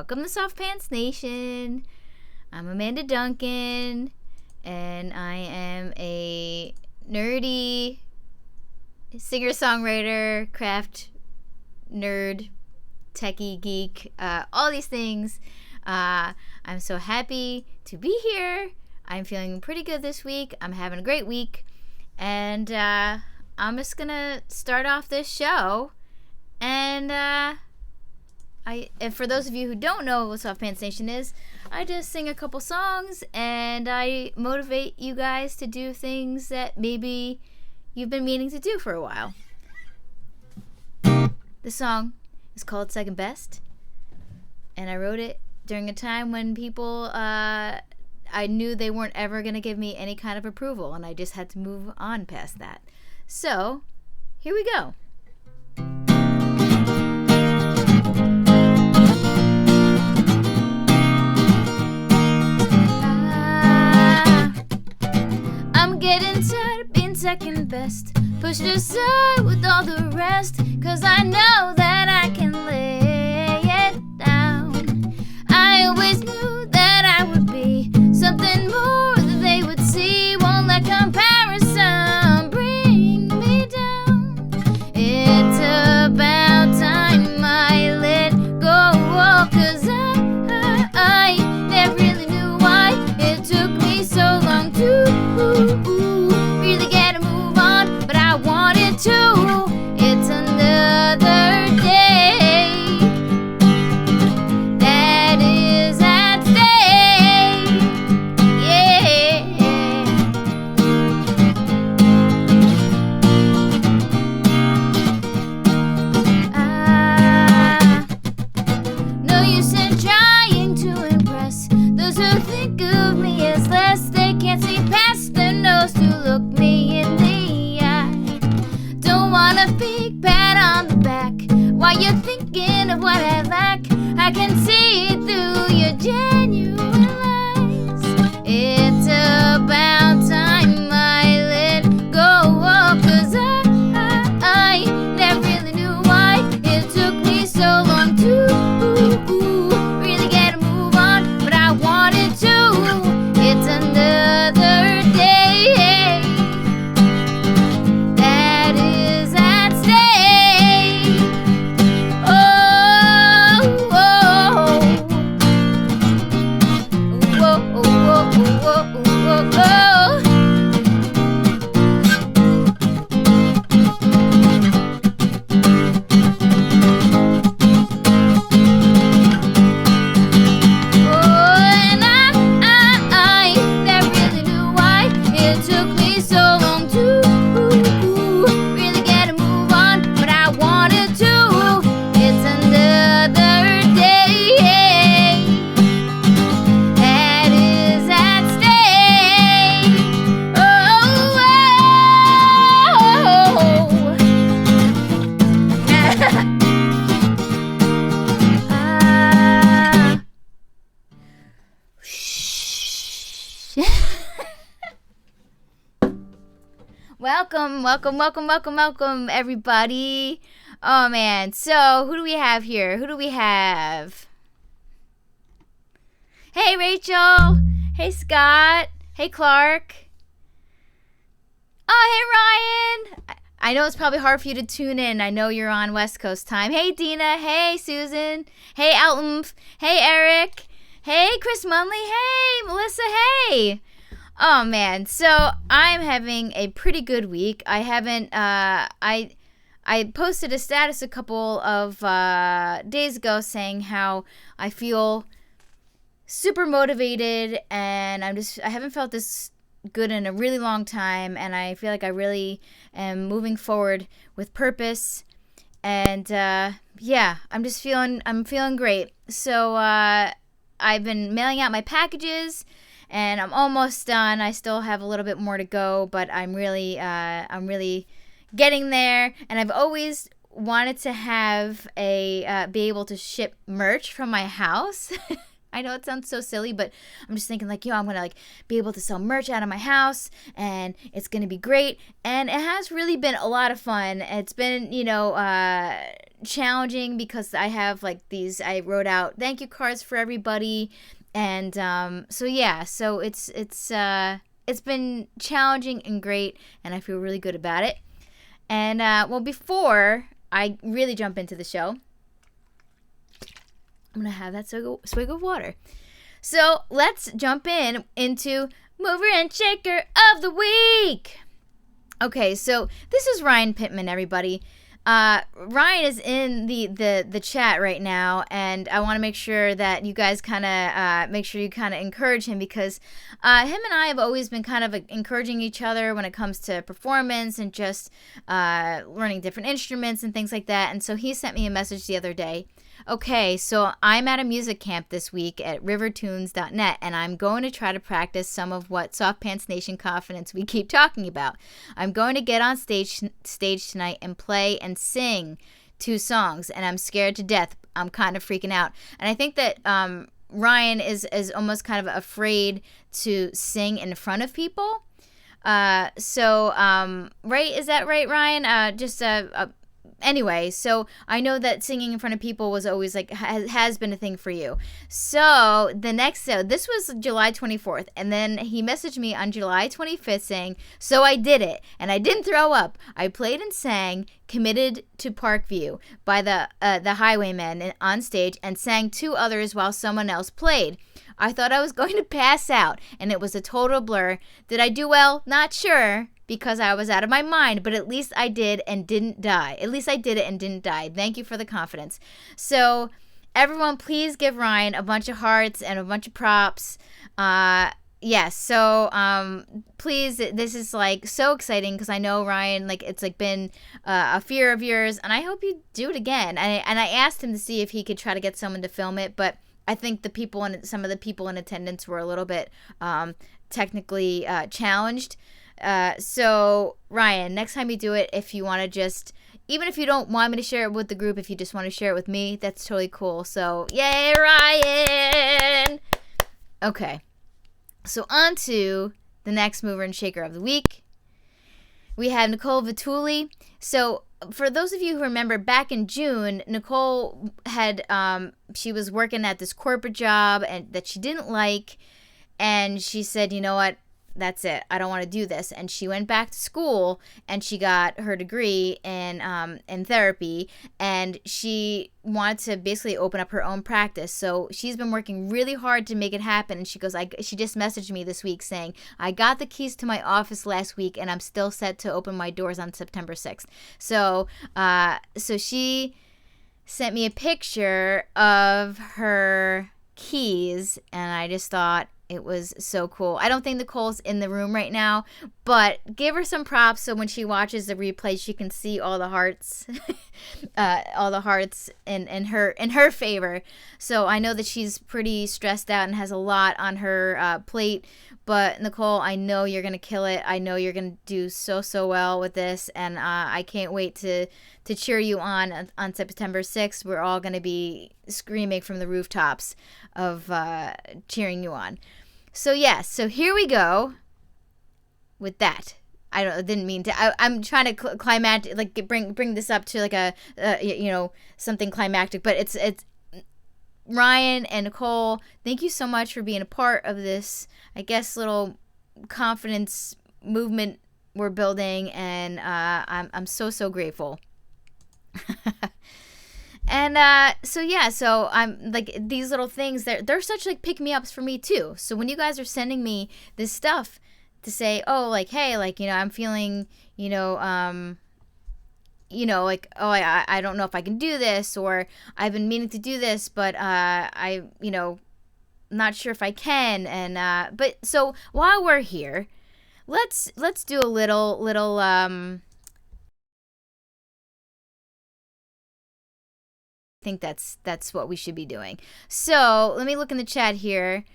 Welcome to Soft Pants Nation. I'm Amanda Duncan, and I am a nerdy singer-songwriter, craft nerd, techie geek, all these things. I'm so happy to be here. I'm feeling pretty good this week. I'm having a great week, and I'm just gonna start off this show. And for those of you who don't know what Soft Pants Nation is, I just sing a couple songs and I motivate you guys to do things that maybe you've been meaning to do for a while. The song is called Second Best, and I wrote it during a time when people, I knew they weren't ever going to give me any kind of approval, and I just had to move on past that. So, here we go. I'm getting tired of being second best, pushed aside with all the rest, 'cause I know that I can lay it down. I always knew that I would be something more that they would see. Won't let comparison bring me down. It's about time I let go, 'cause I never really knew why it took me so long to really get a move on, but I wanted to. It's another day that is at stake. Yeah. No use in trying to impress those who think of me as less. They can't see past their nose to look me in the eye. Don't want a big pat on the back while you're thinking of what I lack. I can see it through your genuine lies. It's about time I let go, 'cause I never really knew why it took me so long to really get a move on, but I wanted to. It's another day that is at stake. Oh, oh, oh, oh, oh, oh, oh, oh, oh. And I never really knew why it took me so long to really get a move on, but I wanted to. It's another day that is at stake. Oh, Welcome, everybody. Oh, man. So, who do we have here? Hey, Rachel. Hey, Scott. Hey, Clark. Oh, hey, Ryan. I know it's probably hard for you to tune in. I know you're on West Coast time. Hey, Dina. Hey, Susan. Hey, Alton. Hey, Eric. Hey, Chris Munley. Hey, Melissa. Hey. Oh, man. So I'm having a pretty good week. I haven't, I posted a status a couple of days ago saying how I feel super motivated, and I haven't felt this good in a really long time, and I feel like I really am moving forward with purpose, and yeah, I'm feeling great. So I've been mailing out my packages, and I'm almost done. I still have a little bit more to go, but I'm really getting there. And I've always wanted to have be able to ship merch from my house. I know it sounds so silly, but I'm just thinking like, I'm going to like be able to sell merch out of my house and it's going to be great. And it has really been a lot of fun. It's been, challenging because I have like I wrote out thank you cards for everybody. And so it's been challenging and great, and I feel really good about it. And before I really jump into the show, I'm gonna have that swig of water. So let's jump into Mover and Shaker of the Week. Okay, so this is Ryan Pittman, everybody. Ryan is in the chat right now, and I want to make sure that you guys kind of encourage him, because him and I have always been kind of encouraging each other when it comes to performance and just learning different instruments and things like that. And so he sent me a message the other day. Okay, so I'm at a music camp this week at rivertunes.net, and I'm going to try to practice some of what softpantsnation confidence we keep talking about. I'm going to get on stage tonight and play and sing 2 songs, and I'm scared to death. I'm kind of freaking out. And I think that Ryan is almost kind of afraid to sing in front of people. Right? Is that right, Ryan? Anyway, so I know that singing in front of people was always like has been a thing for you. So this was July 24th, and then he messaged me on July 25th saying, "So I did it, and I didn't throw up. I played and sang 'Committed to Parkview' by the Highwaymen on stage, and sang 2 others while someone else played. I thought I was going to pass out, and it was a total blur. Did I do well? Not sure, because I was out of my mind, but at least I did and didn't die. At least I did it and didn't die. Thank you for the confidence." So everyone, please give Ryan a bunch of hearts and a bunch of props. Yes, so please, this is like so exciting, because I know Ryan, like it's like been a fear of yours, and I hope you do it again. And I asked him to see if he could try to get someone to film it, but I think some of the people in attendance were a little bit technically challenged. So Ryan, next time you do it, if you want to even if you don't want me to share it with the group, if you just want to share it with me, that's totally cool. So yay, Ryan! Okay, so on to the next Mover and Shaker of the Week. We have Nicole Vitulli. So for those of you who remember, back in June, Nicole had she was working at this corporate job and that she didn't like, and she said, "You know what? That's it. I don't want to do this." And she went back to school and she got her degree in therapy, and she wanted to basically open up her own practice. So she's been working really hard to make it happen. And she goes, she just messaged me this week saying, "I got the keys to my office last week and I'm still set to open my doors on September 6th. So she sent me a picture of her keys, and I just thought it was so cool. I don't think Nicole's in the room right now, but give her some props so when she watches the replay, she can see all the hearts, in her favor. So I know that she's pretty stressed out and has a lot on her plate. But Nicole, I know you're gonna kill it. I know you're gonna do so well with this, and I can't wait to cheer you on September 6th. We're all gonna be screaming from the rooftops of cheering you on. So yes, so here we go with that. Didn't mean to. I'm trying to climactic, like bring this up to like a something climactic, but it's Ryan and Nicole, thank you so much for being a part of this, I guess, little confidence movement we're building, and I'm so grateful. And so I'm like, these little things, they're such like pick-me-ups for me too. So when you guys are sending me this stuff to say, oh, like, hey, like, I'm feeling, like, oh, I don't know if I can do this, or I've been meaning to do this, but not sure if I can. And but so while we're here, let's do a little I think that's what we should be doing. So let me look in the chat here.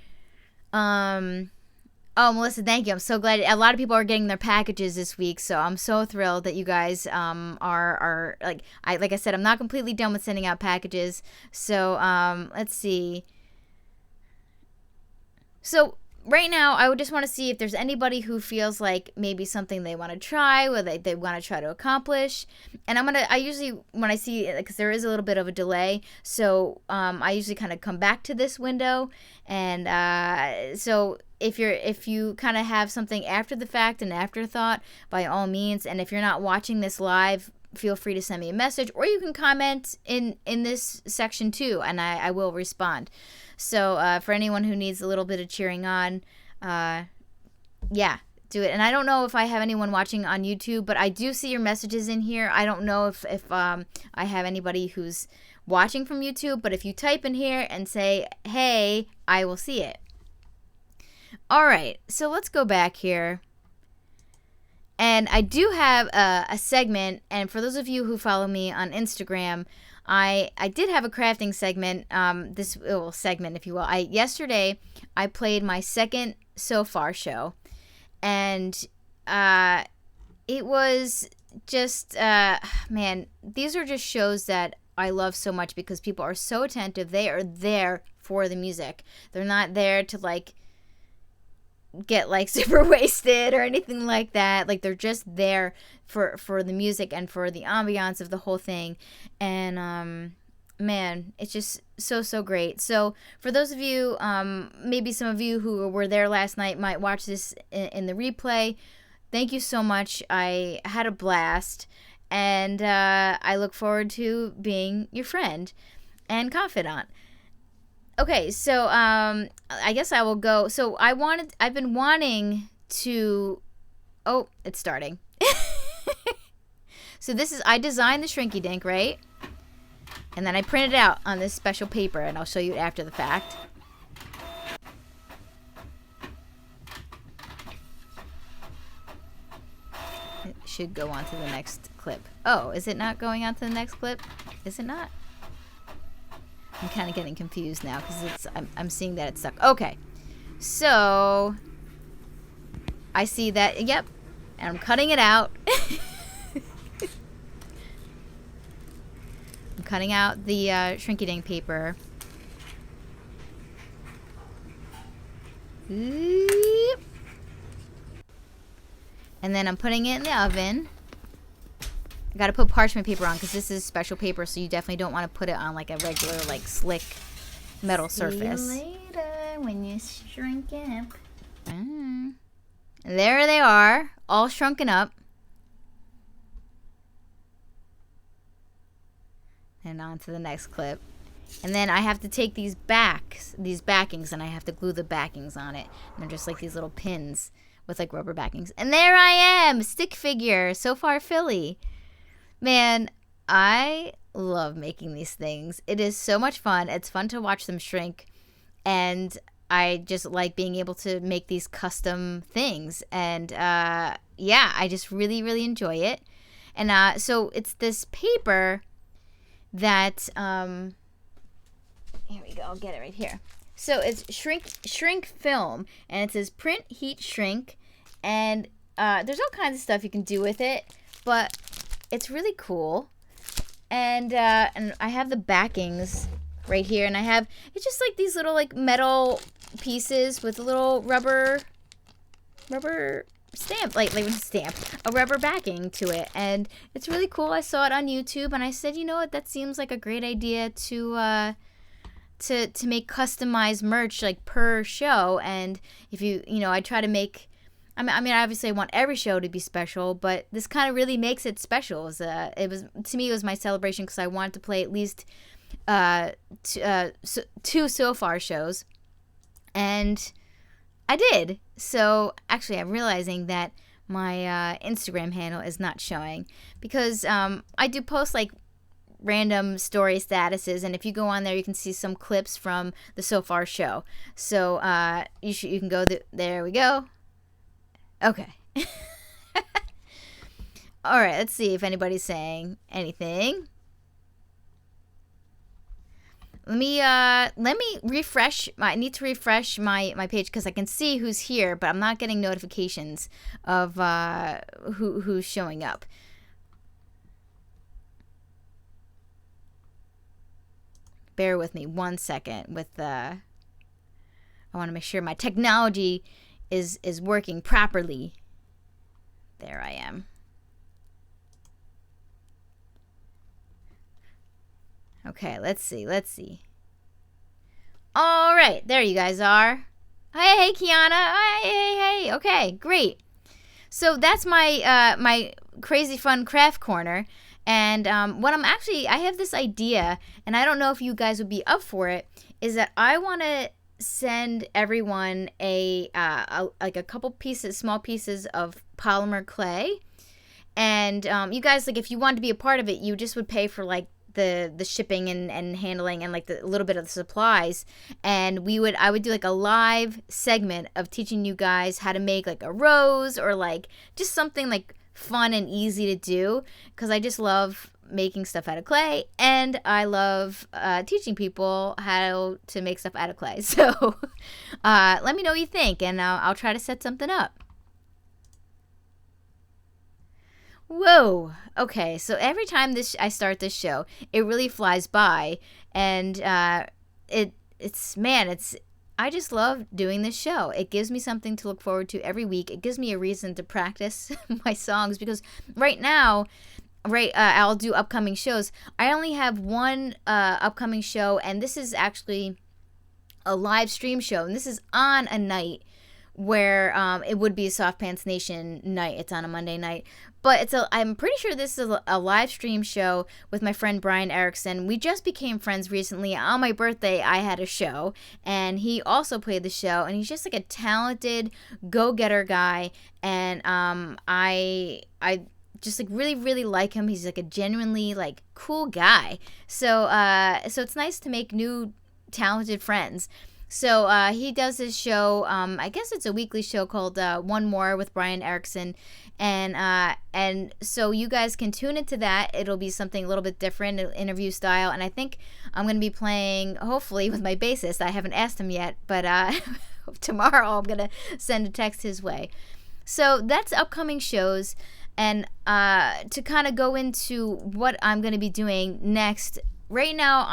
Oh, Melissa, thank you. I'm so glad. A lot of people are getting their packages this week, so I'm so thrilled that you guys are like I said, I'm not completely done with sending out packages. So let's see. So right now, I would just want to see if there's anybody who feels like maybe something they want to try, or they want to try to accomplish. And I usually, when I see, because there is a little bit of a delay, so I usually kind of come back to this window. And so if you kind of have something after the fact, an afterthought, by all means. And if you're not watching this live, feel free to send me a message, or you can comment in this section too, and I will respond. So for anyone who needs a little bit of cheering on, yeah, do it. And I don't know if I have anyone watching on YouTube, but I do see your messages in here. I don't know if I have anybody who's watching from YouTube, but if you type in here and say, hey, I will see it. All right, so let's go back here. And I do have a segment, and for those of you who follow me on Instagram, I did have a crafting segment, this little segment, if you will. Yesterday, I played my second Sofar show, and it was just, man, these are just shows that I love so much because people are so attentive. They are there for the music. They're not there to, like, get like super wasted or anything like that. Like, they're just there for the music and for the ambiance of the whole thing. And man, it's just so great. So for those of you, maybe some of you who were there last night might watch this in the replay. Thank you so much. I had a blast, and I look forward to being your friend and confidant. Okay, so I guess I will go. So I've been wanting to, oh, it's starting. So I designed the Shrinky Dink, right? And then I printed it out on this special paper, and I'll show you after the fact. It should go on to the next clip. Oh, is it not going on to the next clip? Is it not? I'm kind of getting confused now because I'm seeing that it's stuck. Okay, so I see that, yep, and I'm cutting it out. I'm cutting out the Shrinky Dink paper. And then I'm putting it in the oven. I gotta put parchment paper on because this is special paper, so you definitely don't want to put it on like a regular, like, slick metal surface. See you later when you shrunken up. There they are, all shrunken up. And on to the next clip. And then I have to take these backings, and I have to glue the backings on it. And they're just like these little pins with like rubber backings. And there I am, stick figure, Sofar Philly. Man, I love making these things. It is so much fun. It's fun to watch them shrink. And I just like being able to make these custom things. And yeah, I just really enjoy it. And so it's this paper that, here we go, I'll get it right here. So it's shrink film, and it says print, heat, shrink. And there's all kinds of stuff you can do with it, but it's really cool. And I have the backings right here, and it's just like these little like metal pieces with a little rubber stamp, like a rubber backing to it, and it's really cool. I saw it on YouTube, and I said, you know what, that seems like a great idea to make customized merch like per show. And if I try to make, I mean, obviously I want every show to be special, but this kind of really makes it special. To me, it was my celebration because I wanted to play at least two Sofar shows, and I did. So actually, I'm realizing that my Instagram handle is not showing because I do post like random story statuses, and if you go on there, you can see some clips from the Sofar show. So you can go there we go. Okay. All right, let's see if anybody's saying anything. Let me refresh. I need to refresh my page because I can see who's here, but I'm not getting notifications of who's showing up. Bear with me 1 second with the. I want to make sure my technology is working properly. There I am. Okay, let's see. All right, there you guys are. Hey, Kiana. Hey. Okay, great. So that's my my crazy fun craft corner. And what I have this idea, and I don't know if you guys would be up for it, is that I want to send everyone like a couple small pieces of polymer clay. And you guys, like, if you wanted to be a part of it, you just would pay for like the shipping and handling and like the little bit of the supplies. And I would do like a live segment of teaching you guys how to make like a rose, or like just something like fun and easy to do, because I just love making stuff out of clay, and I love teaching people how to make stuff out of clay. So let me know what you think, and I'll try to set something up. Whoa. Okay, so every time I start this show, it really flies by, and I just love doing this show. It gives me something to look forward to every week. It gives me a reason to practice my songs, because right now, I'll do upcoming shows. I only have one upcoming show, and this is actually a live stream show, and this is on a night where it would be a Soft Pants Nation night. It's on a Monday night. But I'm pretty sure this is a live stream show with my friend Brian Erickson. We just became friends recently. On my birthday, I had a show, and he also played the show, and he's just like a talented go-getter guy, and I just like really, really like him. He's like a genuinely like cool guy. So it's nice to make new talented friends. So he does this show, I guess it's a weekly show called One More with Brian Erickson, and so you guys can tune into that. It'll be something a little bit different, interview style, and I think I'm going to be playing, hopefully, with my bassist. I haven't asked him yet, but tomorrow I'm going to send a text his way. So that's upcoming shows, and to kind of go into what I'm going to be doing next, right now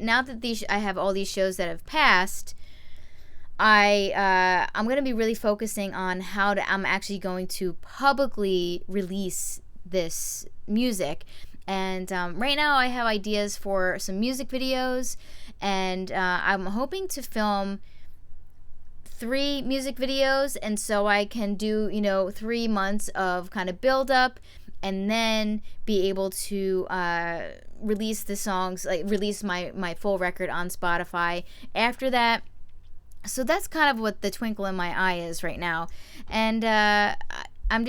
now that I have all these shows that have passed, I'm going to be really focusing on I'm actually going to publicly release this music. And right now I have ideas for some music videos, and I'm hoping to film 3 music videos, and so I can do 3 months of kind of build up, and then be able to release the songs, like release my full record on Spotify after that. So that's kind of what the twinkle in my eye is right now. And I'm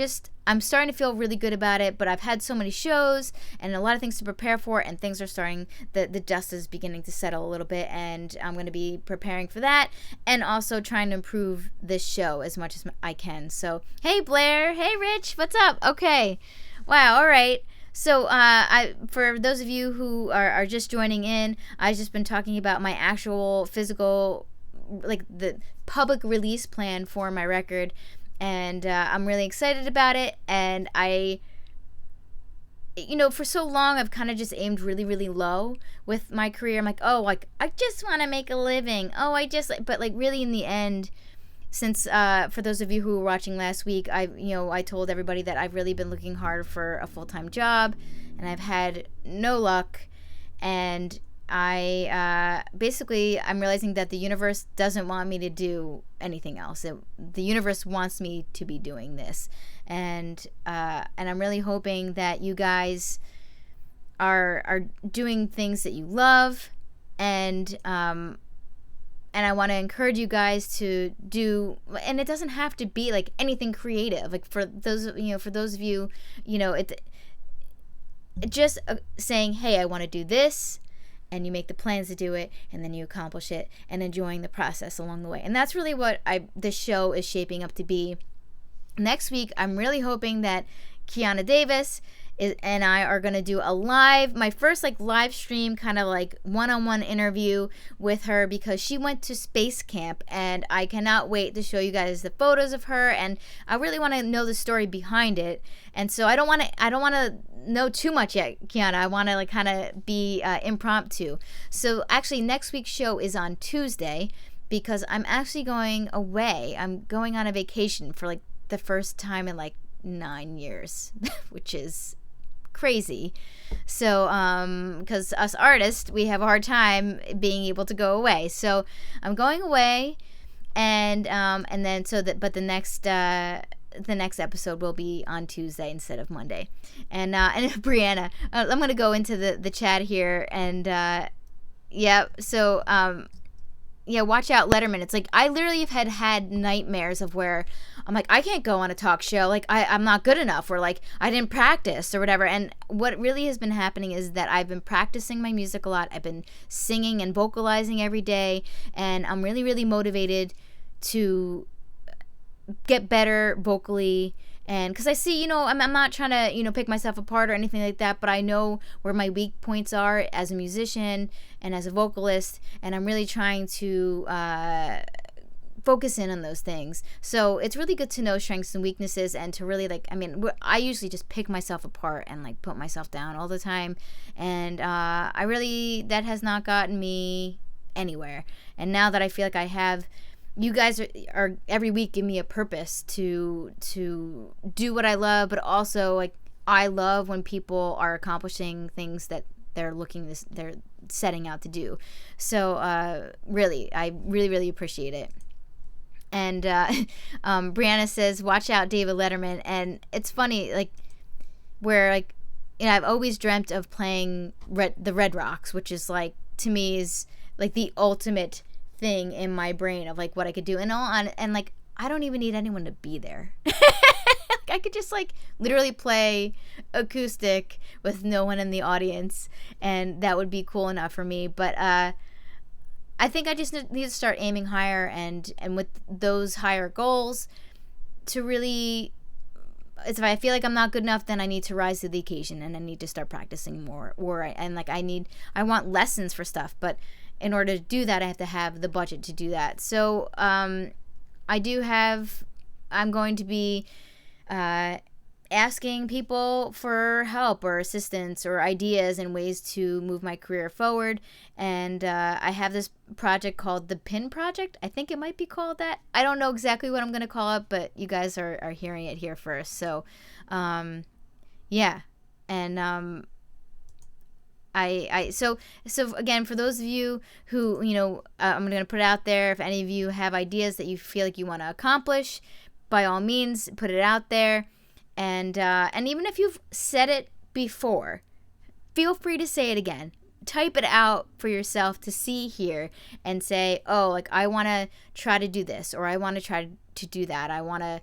starting to feel really good about it, but I've had so many shows and a lot of things to prepare for, and things are starting, the dust is beginning to settle a little bit, and I'm going to be preparing for that, and also trying to improve this show as much as I can. So, hey Blair, hey Rich, what's up? Okay. Wow, all right. So for those of you who are just joining in, I've just been talking about my actual physical, like the public release plan for my record, and I'm really excited about it. And for so long I've kind of just aimed really, really low with my career. I'm like, I just want to make a living. But like really in the end, since for those of you who were watching last week, I told everybody that I've really been looking hard for a full-time job, and I've had no luck, and I'm realizing that the universe doesn't want me to do anything else. The universe wants me to be doing this, and I'm really hoping that you guys are doing things that you love, and I want to encourage you guys to do, and it doesn't have to be like anything creative. Like for those of you, just saying, hey, I want to do this, and you make the plans to do it, and then you accomplish it, and enjoying the process along the way. And that's really what this show is shaping up to be. Next week, I'm really hoping that Kiana Davis and I are going to do my first like live stream kind of like one-on-one interview with her, because she went to space camp, and I cannot wait to show you guys the photos of her, and I really want to know the story behind it. And so I don't want to know too much yet, Kiana. I want to like kind of be impromptu. So actually next week's show is on Tuesday, because I'm actually going away. I'm going on a vacation for like the first time in like 9 years, which is crazy. So because us artists, we have a hard time being able to go away. So I'm going away, and then but the next episode will be on Tuesday instead of Monday. And Brianna, I'm gonna go into the chat here, and watch out, Letterman. It's like I literally have had nightmares of where I'm like, I can't go on a talk show, like I'm not good enough, or like I didn't practice or whatever. And what really has been happening is that I've been practicing my music a lot. I've been singing and vocalizing every day, and I'm really, really motivated to get better vocally. And because I see, I'm not trying to, pick myself apart or anything like that, but I know where my weak points are as a musician and as a vocalist, and I'm really trying to focus in on those things. So it's really good to know strengths and weaknesses, and to really I usually just pick myself apart and like put myself down all the time, and that has not gotten me anywhere. And now that I feel like I have, you guys are every week give me a purpose to do what I love, but also like I love when people are accomplishing things that they're setting out to do. So really, I really, really appreciate it. And Brianna says, watch out, David Letterman. And it's funny, like, where like, I've always dreamt of playing the Red Rocks, which is like, to me, is like the ultimate thing in my brain of like what I could do, and like I don't even need anyone to be there. I could just like literally play acoustic with no one in the audience, and that would be cool enough for me. But I think I just need to start aiming higher, and with those higher goals, to really, if I feel like I'm not good enough, then I need to rise to the occasion, and I need to start practicing more, I want lessons for stuff, but in order to do that, I have to have the budget to do that. So I'm going to be asking people for help or assistance or ideas and ways to move my career forward. And I have this project called the Pin Project. I think it might be called that. I don't know exactly what I'm going to call it, but you guys are hearing it here first. So, yeah. And so again, for those of you who, I'm going to put it out there, if any of you have ideas that you feel like you want to accomplish, by all means, put it out there. And even if you've said it before, feel free to say it again. Type it out for yourself to see here and say, oh, like I want to try to do this, or I want to try to do that. I want to,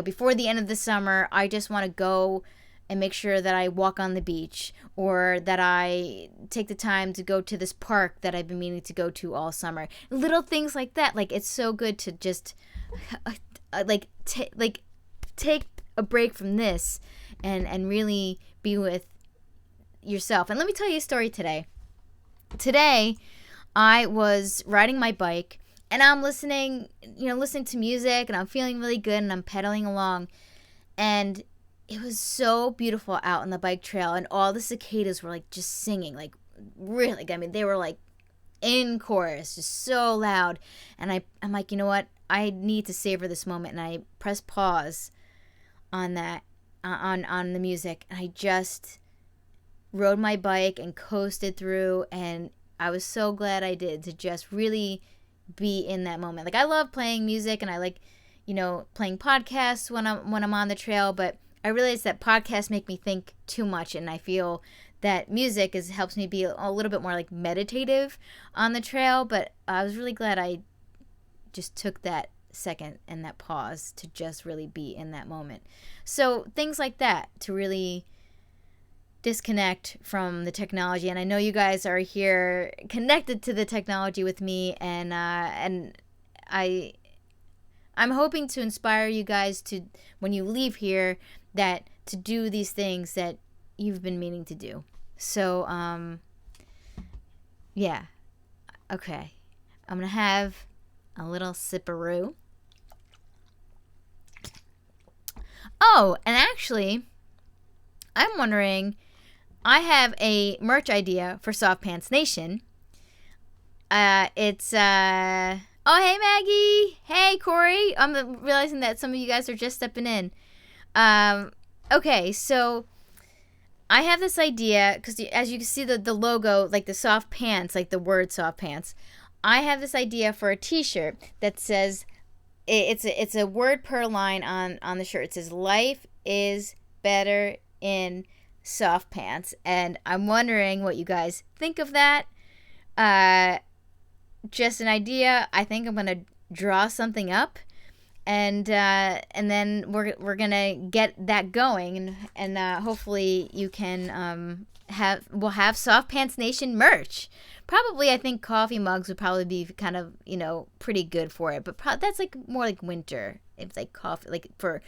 before the end of the summer, I just want to go and make sure that I walk on the beach, or that I take the time to go to this park that I've been meaning to go to all summer. Little things like that. Like, it's so good to just take a break from this and really be with yourself. And let me tell you a story today. Today, I was riding my bike, and I'm listening to music, and I'm feeling really good, and I'm pedaling along, and it was so beautiful out on the bike trail, and all the cicadas were like just singing, like really, they were like in chorus, just so loud. And I'm like, you know what? I need to savor this moment. And I pressed pause on that, on the music, and I just rode my bike and coasted through, and I was so glad I did, to just really be in that moment. Like, I love playing music, and I like, playing podcasts when I'm on the trail, but I realize that podcasts make me think too much, and I feel that music helps me be a little bit more like meditative on the trail. But I was really glad I just took that second and that pause to just really be in that moment. So things like that, to really disconnect from the technology. And I know you guys are here connected to the technology with me, and I'm hoping to inspire you guys to, when you leave here, that to do these things that you've been meaning to do. So, yeah. Okay. I'm going to have a little sipperoo. Oh, and actually, I'm wondering, I have a merch idea for Soft Pants Nation. It's Oh, hey, Maggie. Hey, Corey. I'm realizing that some of you guys are just stepping in. Okay, so I have this idea, because as you can see the logo, like the soft pants, like the word soft pants, I have this idea for a t-shirt that says, it's a word per line on the shirt. It says, life is better in soft pants. And I'm wondering what you guys think of that. Just an idea. I think I'm going to draw something up. And then we're gonna get that going, and hopefully you can we'll have Soft Pants Nation merch. Probably, I think coffee mugs would probably be kind of, pretty good for it, but that's like more like winter. It's like coffee, like for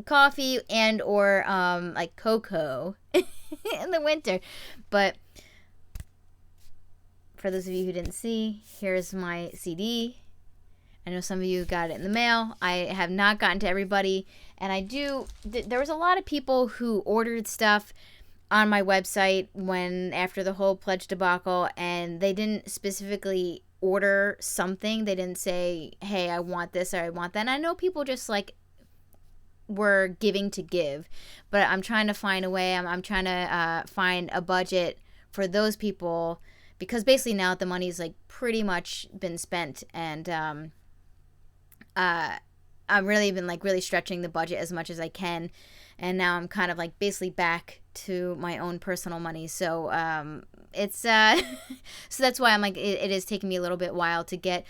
coffee and or like cocoa in the winter. But for those of you who didn't see, here's my CD. I know some of you got it in the mail. I have not gotten to everybody. And there was a lot of people who ordered stuff on my website after the whole pledge debacle, and they didn't specifically order something. They didn't say, hey, I want this or I want that. And I know people just like were giving to give, but I'm trying to find a way. I'm trying to find a budget for those people, because basically now the money's like pretty much been spent, and I've really been like really stretching the budget as much as I can, and now I'm kind of like basically back to my own personal money. So it's so that's why I'm like it is taking me a little bit while to get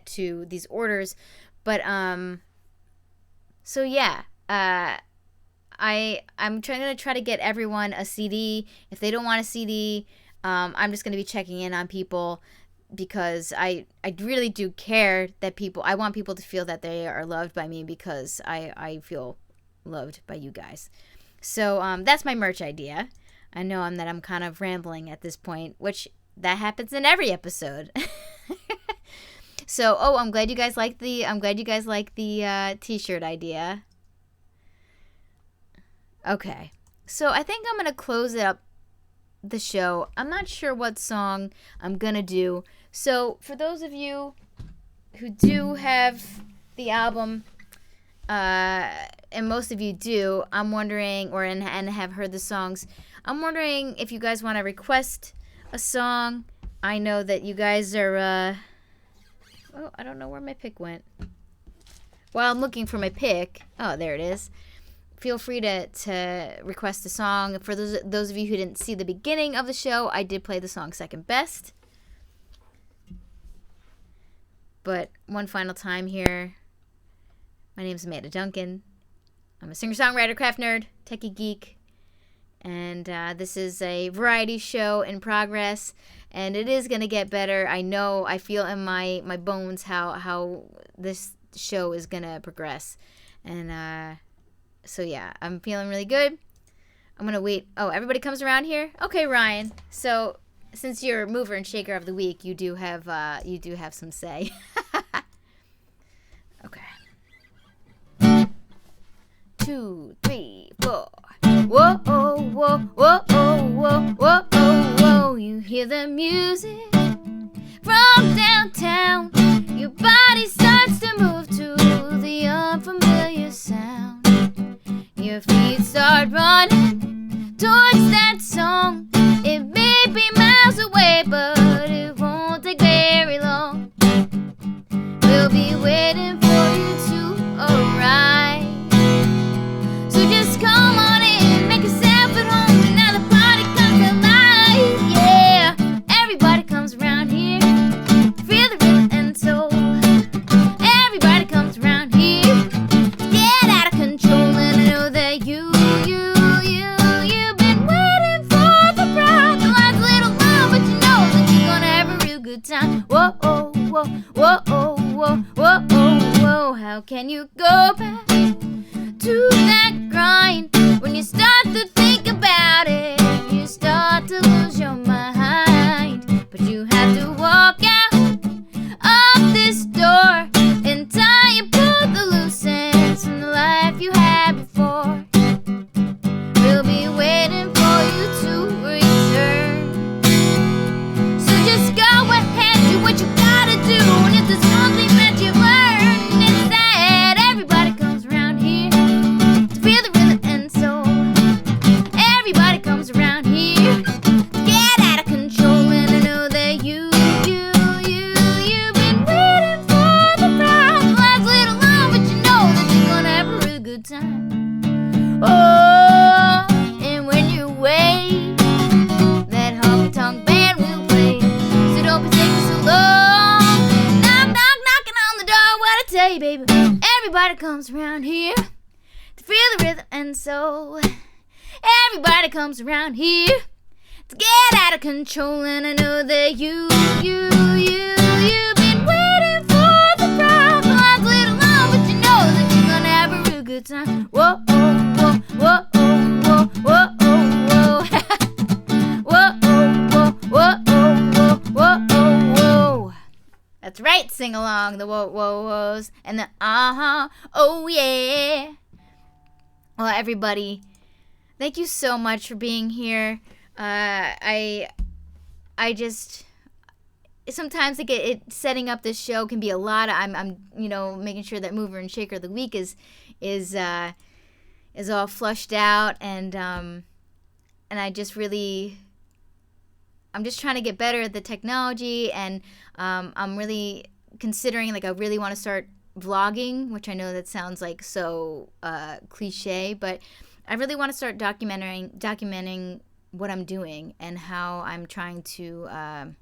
to these orders, but so yeah, I'm gonna try to get everyone a CD. If they don't want a CD, I'm just gonna be checking in on people, because I really do care that I want people to feel that they are loved by me, because I feel loved by you guys. So that's my merch idea. I know that I'm kind of rambling at this point, which that happens in every episode. So I'm glad you guys like the t-shirt idea. Okay, so I think I'm gonna close it up, the show. I'm not sure what song I'm gonna do. So for those of you who do have the album, and most of you do, I'm wondering, and have heard the songs, I'm wondering if you guys want to request a song. I know that you guys are, I don't know where my pick went. While I'm looking for my pick, oh, there it is. Feel free to request a song. For those of you who didn't see the beginning of the show, I did play the song Second Best. But one final time here. My name is Amanda Duncan. I'm a singer-songwriter, craft nerd, techie geek. And this is a variety show in progress. And it is going to get better. I know, I feel in my bones how this show is going to progress. And so yeah, I'm feeling really good. I'm going to wait. Oh, everybody comes around here? Okay, Ryan. So since you're mover and shaker of the week, you do have some say. Okay. 2, 3, 4. Whoa, whoa, whoa, whoa, whoa, whoa, whoa. You hear the music from downtown. Your body starts to move to the unfamiliar sound. Your feet start running towards that song. It may be miles away, but it won't take very long. We'll be waiting for you to arrive. So just come on in, make yourself at home, and now the party comes alive. Yeah, everybody comes around here, feel the rhythm and soul. Everybody comes around here, get out of control, and I know that you've been waiting for the crowd. The line's a little long, but you know that you're gonna have a real good time. Whoa, oh, whoa, whoa, oh, whoa, whoa, oh, whoa. How can you go back to that grind when you start to think about it? You start to lose your mind, but you have to walk out of this door in time. You pull the loose ends from the life you had before. We'll be waiting for you to return. So just go ahead, do what you gotta do, and if there's comes around here to feel the rhythm and soul. Everybody comes around here to get out of control. And I know that you've been waiting for the ride. The line's a little long, but you know that you're gonna have a real good time. Whoa, oh, whoa, whoa, oh, whoa, whoa, oh, whoa. Whoa, oh, whoa, whoa, oh, whoa, whoa, oh, whoa. That's right, sing along, the whoa, whoa, whoas, and the uh-huh, oh yeah. Well, everybody, thank you so much for being here. I just sometimes like setting up this show can be a lot. I'm making sure that Mover and Shaker of the Week is all flushed out, and I just really, I'm just trying to get better at the technology, and I'm really considering, like, I really want to start vlogging, which I know that sounds like so cliche, but I really want to start documenting what I'm doing and how I'm trying to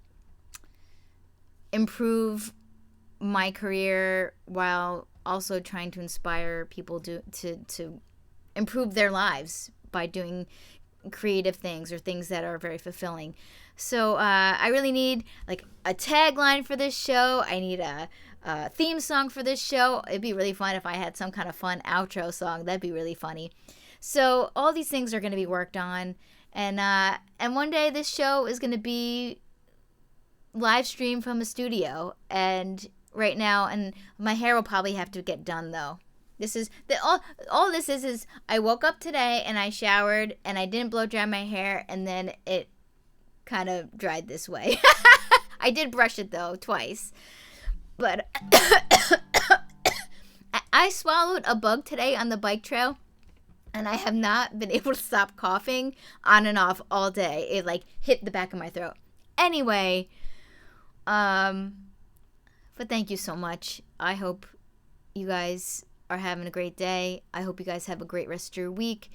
improve my career while also trying to inspire people to improve their lives by doing creative things or things that are very fulfilling. So I really need like a tagline for this show. I need a theme song for this show. It'd be really fun if I had some kind of fun outro song. That'd be really funny. So all these things are going to be worked on, and one day this show is going to be live streamed from a studio. And right now, and my hair will probably have to get done though. This is all this is I woke up today and I showered and I didn't blow dry my hair, and then it kind of dried this way. I did brush it though twice, but I swallowed a bug today on the bike trail, and I have not been able to stop coughing on and off all day. It like hit the back of my throat. Anyway, but thank you so much. I hope you guys are having a great day. I hope you guys have a great rest of your week.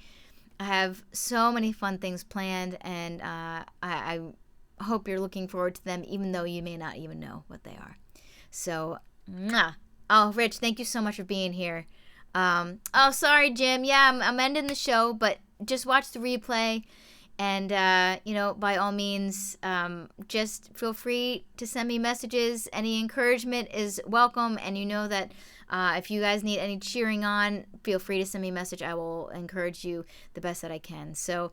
I have so many fun things planned, and I hope you're looking forward to them, even though you may not even know what they are. So, mwah. Oh, Rich, thank you so much for being here. Oh, sorry, Jim. Yeah, I'm ending the show, but just watch the replay. And, by all means, just feel free to send me messages. Any encouragement is welcome. And you know that if you guys need any cheering on, feel free to send me a message. I will encourage you the best that I can. So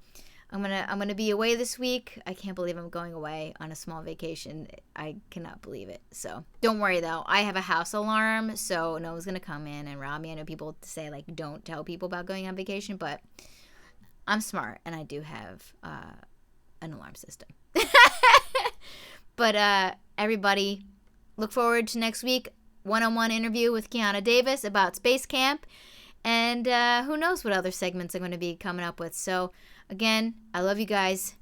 I'm gonna be away this week. I can't believe I'm going away on a small vacation. I cannot believe it. So don't worry though. I have a house alarm, so no one's gonna come in and rob me. I know people say like don't tell people about going on vacation, but I'm smart and I do have an alarm system. But everybody, look forward to next week. One-on-one interview with Kiana Davis about Space Camp, and who knows what other segments I'm going to be coming up with. So again, I love you guys.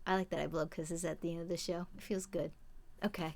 I like that I blow kisses at the end of the show. It feels good. Okay.